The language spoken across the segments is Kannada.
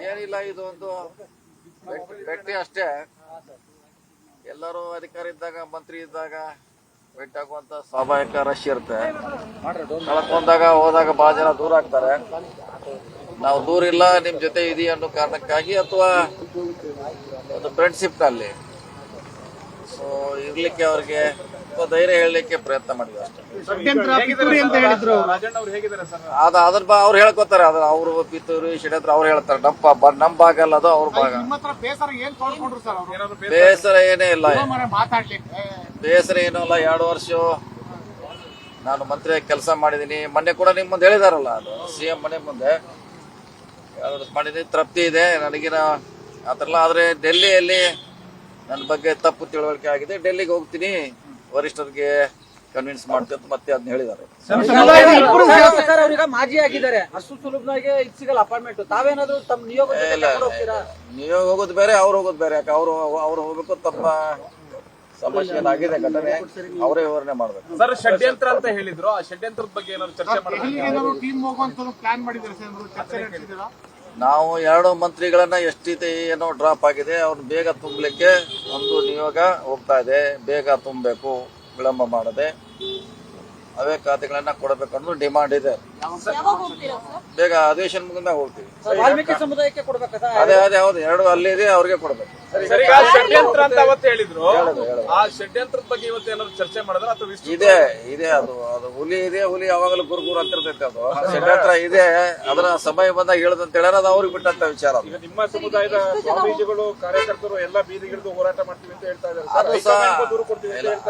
ಏನಿಲ್ಲ, ಇದು ಒಂದು ಭೇಟಿ ಅಷ್ಟೇ. ಎಲ್ಲರೂ ಅಧಿಕಾರಿ ಇದ್ದಾಗ, ಮಂತ್ರಿ ಇದ್ದಾಗ ಭೇಟಿ ಆಗುವಂತ ಸ್ವಾಭಾವಿಕ ರಶ್ ಇರುತ್ತೆ. ಕಳ್ಕೊಂಡಾಗ ಹೋದಾಗ ಬಹಳ ಜನ ದೂರ ಆಗ್ತಾರೆ. ನಾವು ದೂರ ಇಲ್ಲ, ನಿಮ್ ಜೊತೆ ಇದೀವಿ ಅನ್ನೋ ಕಾರಣಕ್ಕಾಗಿ ಅಥವಾ ಒಂದು ಫ್ರೆಂಡ್ಶಿಪ್ ನಲ್ಲಿ ಸೊ ಇರ್ಲಿಕ್ಕೆ ಅವ್ರಿಗೆ ಧೈರ್ಯ ಹೇಳಲಿಕ್ಕೆ ಪ್ರಯತ್ನ ಮಾಡಿದ್ವಿ ಅಷ್ಟೇ. ಅದ್ರ ಅವ್ರು ಹೇಳ್ಕೊತಾರೆ. ಅದ್ರ ಅವರು ಪಿತ್ತೂರು ಷಡ್ಯಂತ್ರ ಅವ್ರು ಹೇಳ್ತಾರೆ. ನಮ್ ಭಾಗ ಅಲ್ಲ, ಅದು ಅವ್ರ ಭಾಗ. ಬೇಸರ ಏನೇ ಇಲ್ಲ, ಬೇಸರ ಏನೂ ಇಲ್ಲ. 2 ವರ್ಷ ನಾನು ಮಂತ್ರಿಯಾಗಿ ಕೆಲಸ ಮಾಡಿದೀನಿ. ಮೊನ್ನೆ ಕೂಡ ನಿಮ್ ಮುಂದೆ ಹೇಳಿದಾರಲ್ಲ, ಅದು ಸಿಎಂ ಮನೆ ಮುಂದೆ 2 ವರ್ಷ ಮಾಡಿದೀನಿ, ತೃಪ್ತಿ ಇದೆ ನನಗಿನ ಆತರಲ್ಲ. ಆದ್ರೆ ಡೆಲ್ಲಿಯಲ್ಲಿ ನನ್ನ ಬಗ್ಗೆ ತಪ್ಪು ತಿಳುವಳಿಕೆ ಆಗಿದೆ, ಡೆಲ್ಲಿಗೆ ಹೋಗ್ತೀನಿ, ವರಿಷ್ಠರಿಗೆ ಕನ್ವಿನ್ಸ್ ಮಾಡ್ತೀನಿ ಅಂತ ಮತ್ತೆ ಅದನ್ನ ಹೇಳಿದ್ದಾರೆ. ಮಾಜಿ ಆಗಿದ್ದಾರೆ, ಅಷ್ಟು ಸುಲಭವಾಗಿ ಸಿಗಲ್ಲ ಅಪಾಯಿಂಟ್ಮೆಂಟ್. ತಾವೇನಾದ್ರು ತಮ್ಮ ನಿಯೋಗ ಹೋಗೋದು ಬೇರೆ, ಅವ್ರು ಹೋಗೋದು ಬೇರೆ. ಯಾಕೆ ಅವ್ರು ಹೋಗ್ಬೇಕು, ತಮ್ಮ ಸಮಸ್ಯೆ ಏನಾಗಿದೆ ಘಟನೆ ಅವರೇ ವಿವರಣೆ ಮಾಡ್ಬೇಕು. ಸರ್, ಷಡ್ಯಂತ್ರ ಅಂತ ಹೇಳಿದ್ರು, ಆ ಷಡ್ಯಂತ್ರದ ಬಗ್ಗೆ ಏನಾದ್ರು ಚರ್ಚೆ ಮಾಡಿದ್ರೆ? ನಾವು 2 ಮಂತ್ರಿಗಳನ್ನ ಎಷ್ಟಿದೆ ಏನೋ ಡ್ರಾಪ್ ಆಗಿದೆ, ಅವ್ರನ್ನ ಬೇಗ ತುಂಬಲಿಕ್ಕೆ ಒಂದು ನಿಯೋಗ ಹೋಗ್ತಾ ಇದೆ. ಬೇಗ ತುಂಬಬೇಕು, ವಿಳಂಬ ಮಾಡದೆ ಅವೇ ಖಾತೆಗಳನ್ನ ಕೊಡಬೇಕು ಅನ್ನೋ ಡಿಮಾಂಡ್ ಇದೆ. ಬೇಗ ಅಧಿವೇಶನ ಮುಗಿದಾಗ ಹೋಗ್ತೀವಿ. ವಾಲ್ಮೀಕಿ ಸಮುದಾಯಕ್ಕೆ ಕೊಡ್ಬೇಕಾ? ಅದೇ ಹೌದು, 2 ಅಲ್ಲಿದೆ, ಅವ್ರಿಗೆ ಕೊಡ್ಬೇಕು. ಷಡ್ಯಂತ್ರ ಅಂತ ಅವತ್ತು ಹೇಳಿದ್ರು, ಆ ಷಡ್ಯಂತ್ರದ ಬಗ್ಗೆ ಇವತ್ತು ಏನಾದ್ರು ಚರ್ಚೆ ಮಾಡಿದ್ರೆ ಅಥವಾ ಇದೆ ಅದು ಹುಲಿ ಇದೆ, ಹುಲಿ ಯಾವಾಗಲೂ ಗುರುಗುರು ಅಂತಿರ್ತೈತೆ. ಅದು ಷಡ್ಯಂತ್ರ ಇದೆ, ಅದರ ಸಮಯ ಬಂದಾಗ ಹೇಳದಂತ ಹೇಳ್ಯಾರ, ಅದು ಅವ್ರಿಗೆ ಬಿಟ್ಟಂತ ವಿಚಾರ. ಈಗ ನಿಮ್ಮ ಸಮುದಾಯದ ಸ್ವಾಮೀಜಿಗಳು, ಕಾರ್ಯಕರ್ತರು ಎಲ್ಲ ಬೀದಿಗಿಳಿದು ಹೋರಾಟ ಮಾಡ್ತೀವಿ ಅಂತ ಹೇಳ್ತಾ ಇದ್ದಾರೆ.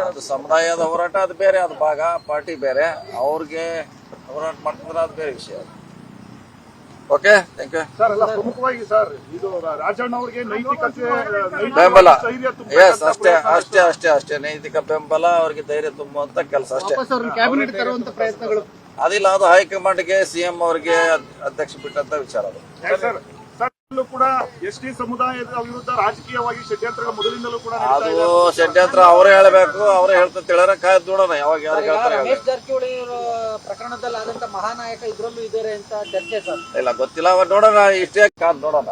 ಅದು ಸಮುದಾಯದ ಹೋರಾಟ, ಅದು ಬೇರೆ, ಅದು ಭಾಗ, ಪಾರ್ಟಿ ಬೇರೆ. ಅವ್ರಿಗೆ ಹೋರಾಟ ಮಾಡ್ತಿದ್ರೆ ಅದು ಬೇರೆ ವಿಷಯ. Okay, thank you sir. ಎಲ್ಲ ಪ್ರಮುಖವಾಗಿ ಸರ್, ಇದು ರಾಜಣ್ಣ ಅವರಿಗೆ ನೈತಿಕತೆ ಬೆಂಬಲ, ಎಸ್, ಅಷ್ಟೇ ನೈತಿಕ ಬೆಂಬಲ, ಅವ್ರಿಗೆ ಧೈರ್ಯ ತುಂಬುವಂತ ಕೆಲಸ ಅಷ್ಟೇ. ಕ್ಯಾಬಿನೆಟ್ ತರುವಂತ ಪ್ರಯತ್ನಗಳು ಅದಿಲ್ಲ, ಅದು ಹೈಕಮಾಂಡ್ಗೆ, ಸಿಎಂ ಅವರಿಗೆ ಅಧ್ಯಕ್ಷ ಬಿಟ್ಟಂತ ವಿಚಾರ. ಅದು ಕೂಡ ಎಸ್ಟಿ ಸಮುದಾಯದ ವಿರುದ್ಧ ರಾಜಕೀಯವಾಗಿ ಷಡ್ಯಂತ್ರಗಳ ಮೊದಲಿಂದಲೂ ಕೂಡ ಅದು ಷಡ್ಯಂತ್ರ ಅವರೇ ಹೇಳಬೇಕು, ಅವರೇ ಹೇಳ್ತಾ ಹೇಳಾರ. ಕಾಯ್ದು ನೋಡೋಣ ಯಾವಾಗ ಯಾರು ಹೇಳ್ತಾರೆ. ರಮೇಶ್ ಜಾರಕಿಹೊಳಿ ಪ್ರಕರಣದಲ್ಲಿ ಆದಂತ ಮಹಾನಾಯಕ ಇದ್ರಲ್ಲೂ ಇದ್ದಾರೆ ಅಂತ ಚರ್ಚೆ ಸರ್. ಇಲ್ಲ, ಗೊತ್ತಿಲ್ಲ, ನೋಡೋಣ, ಇಷ್ಟೇ ಕಾದ್ ನೋಡೋಣ.